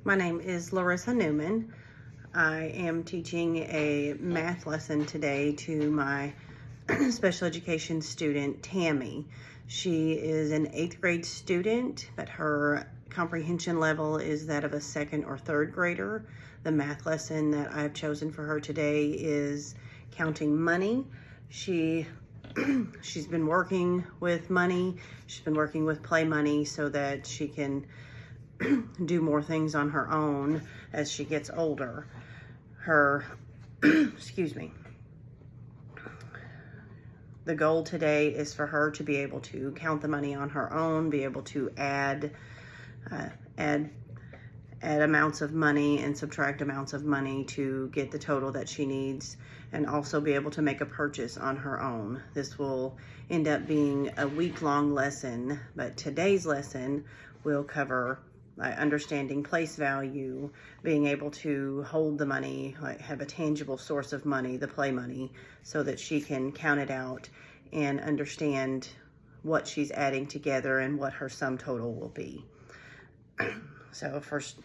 My name is Larissa Newman. I am teaching a math lesson today to my special education student, Tammy. She is an 8th grade student, but her comprehension level is that of a 2nd or 3rd grader. The math lesson that I've chosen for her today is counting money. She's been working with money. She's been working with play money so that she can do more things on her own as she gets older. Her, excuse me, the goal today is for her to be able to count the money on her own, be able to add amounts of money and subtract amounts of money to get the total that she needs, and also be able to make a purchase on her own. This will end up being a week-long lesson, but today's lesson will cover understanding place value, being able to hold the money, have a tangible source of money, the play money, so that she can count it out and understand what she's adding together and what her sum total will be. So first,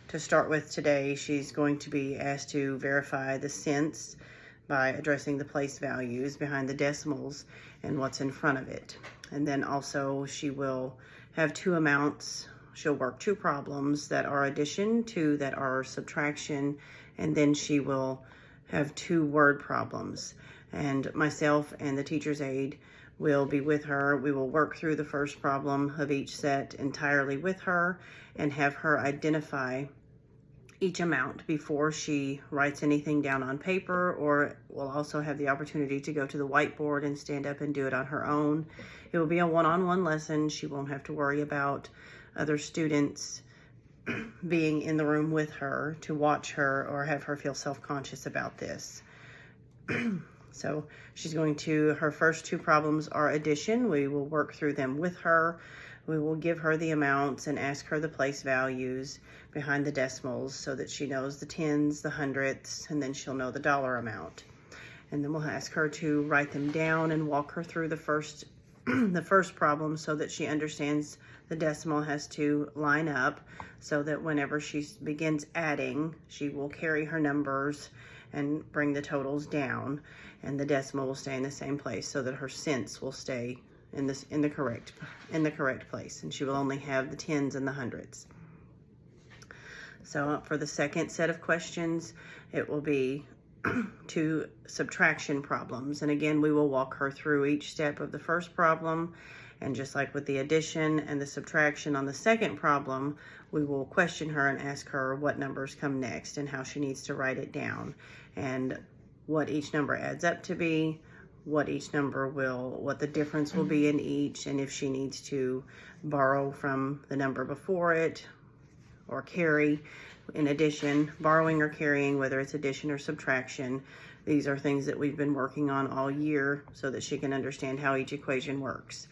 to start with today, she's going to be asked to verify the cents by addressing the place values behind the decimals and what's in front of it. And then also she will have 2 amounts. She'll work 2 problems that are addition, 2 that are subtraction, and then she will have 2 word problems. And myself and the teacher's aide will be with her. We will work through the first problem of each set entirely with her and have her identify each amount before she writes anything down on paper, or will also have the opportunity to go to the whiteboard and stand up and do it on her own. It will be a one-on-one lesson. She won't have to worry about other students being in the room with her to watch her or have her feel self-conscious about this. So she's going to, her first 2 problems are addition. We will work through them with her. We will give her the amounts and ask her the place values behind the decimals so that she knows the tens, the hundredths, and then she'll know the dollar amount. And then we'll ask her to write them down and walk her through the first the first problem so that she understands the decimal has to line up, so that whenever she begins adding, she will carry her numbers and bring the totals down, and the decimal will stay in the same place so that her cents will stay in the correct place, and she will only have the tens and the hundreds. So for the second set of questions, it will be 2 subtraction problems. And again, we will walk her through each step of the first problem. And just like with the addition and the subtraction on the second problem, we will question her and ask her what numbers come next and how she needs to write it down, and what each number adds up to be, what the difference will be in each, and if she needs to borrow from the number before it or carry. In addition, borrowing or carrying, whether it's addition or subtraction, these are things that we've been working on all year so that she can understand how each equation works.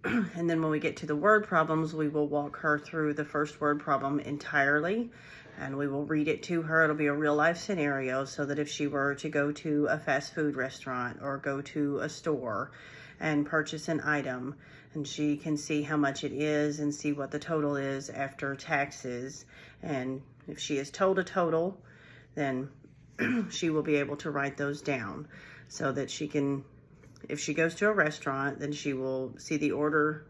And then when we get to the word problems, we will walk her through the first word problem entirely, and we will read it to her. It'll be a real life scenario, so that if she were to go to a fast food restaurant or go to a store and purchase an item, and she can see how much it is and see what the total is after taxes. And if she is told a total, then she will be able to write those down so that she can, if she goes to a restaurant, then she will see the order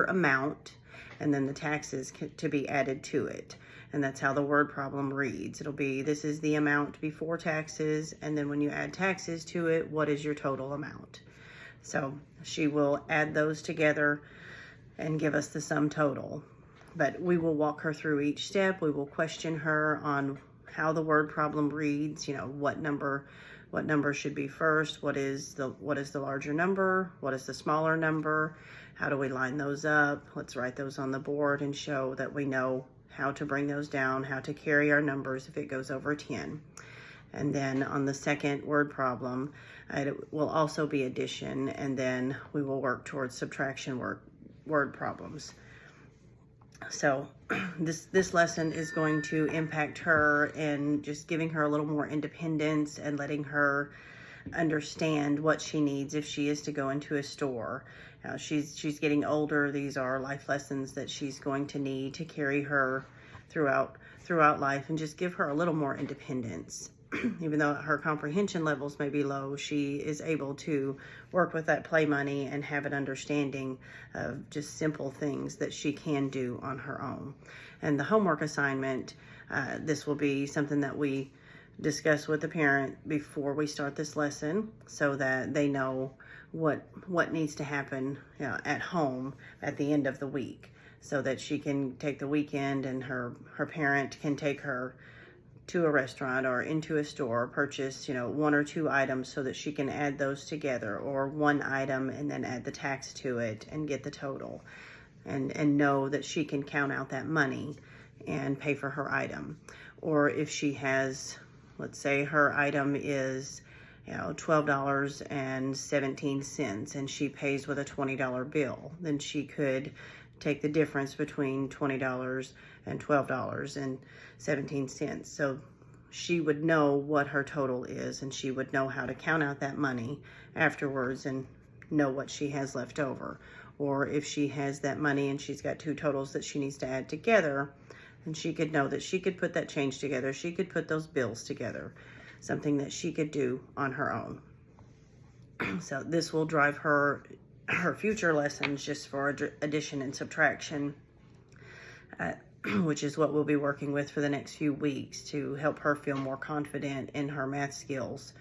amount and then the taxes to be added to it. And that's how the word problem reads. It'll be, this is the amount before taxes, and then when you add taxes to it, what is your total amount? So she will add those together and give us the sum total. But we will walk her through each step. We will question her on how the word problem reads, what number should be first, what is the larger number, what is the smaller number, how do we line those up? Let's write those on the board and show that we know how to bring those down, how to carry our numbers if it goes over 10. And then on the second word problem, it will also be addition, and then we will work towards subtraction word problems. So this lesson is going to impact her in just giving her a little more independence and letting her understand what she needs if she is to go into a store. She's getting older. These are life lessons that she's going to need to carry her throughout life, and just give her a little more independence. Even though her comprehension levels may be low, she is able to work with that play money and have an understanding of just simple things that she can do on her own. And the homework assignment, this will be something that we discuss with the parent before we start this lesson, so that they know what needs to happen, at home at the end of the week, so that she can take the weekend and her parent can take her to a restaurant or into a store, purchase, one or two items so that she can add those together, or one item and then add the tax to it and get the total, and know that she can count out that money and pay for her item. Or if she has, let's say her item is $12.17 and she pays with a $20 bill, then she could take the difference between $20 and $12.17. So she would know what her total is, and she would know how to count out that money afterwards and know what she has left over. Or if she has that money and she's got two totals that she needs to add together, then she could know that she could put that change together. She could put those bills together, something that she could do on her own. So this will drive her future lessons just for addition and subtraction, which is what we'll be working with for the next few weeks to help her feel more confident in her math skills